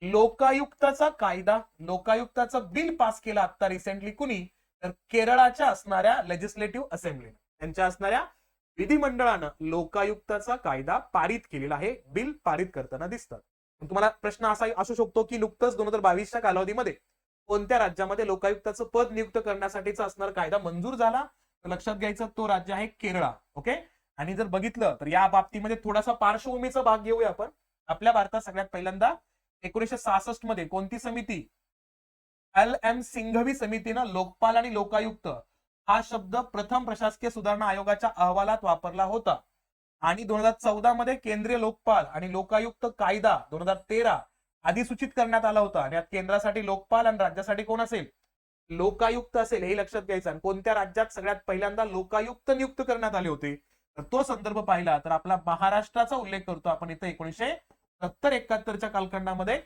लोकायुक्ताचा कायदा, लोकायुक्ताचं bill pass केलं आता रिसेंटली कुणी, तर केरळाच्या असणाऱ्या लेजिस्लेटिव्ह असेंब्ली, त्यांच्या असणाऱ्या विधिमंडळानं लोकायुक्ताचा कायदा पारित केलेला आहे, बिल पारित करताना दिसतात. तुम्हाला प्रश्न असा असू शकतो की नुकतंच 2022च्या कालावधीमध्ये कोणत्या राज्यामध्ये लोकायुक्ताचं पद नियुक्त करण्यासाठीचा असणारा कायदा मंजूर झाला, तर लक्षात घ्यायचं तो राज्य आहे केरळा. ओके. आणि जर बघितलं तर या बाबतीमध्ये थोडासा पार्श्वभूमीचा भाग घेऊया आपण. आपल्या भारतात सगळ्यात पहिल्यांदा 1966 मध्ये कोणती समिती, LM सिंघवी समितीनं लोकपाल आणि लोकायुक्त हा शब्द प्रथम प्रशासकीय सुधारणा आयोगाच्या अहवालात वापरला होता. आणि 2014 मध्ये केंद्रीय लोकपाल आणि लोकायुक्त कायदा 2013 अधिसूचित करण्यात आला होता. आणि यात केंद्रासाठी लोकपाल आणि राज्यासाठी कोण असेल, लोकायुक्त असेल, हे लक्षात घ्यायचं. आणि कोणत्या राज्यात सगळ्यात पहिल्यांदा लोकायुक्त नियुक्त करण्यात आले होते, तर तो संदर्भ पाहिला तर आपला महाराष्ट्राचा उल्लेख करतो आपण इथे 1970-71च्या कालखंडामध्ये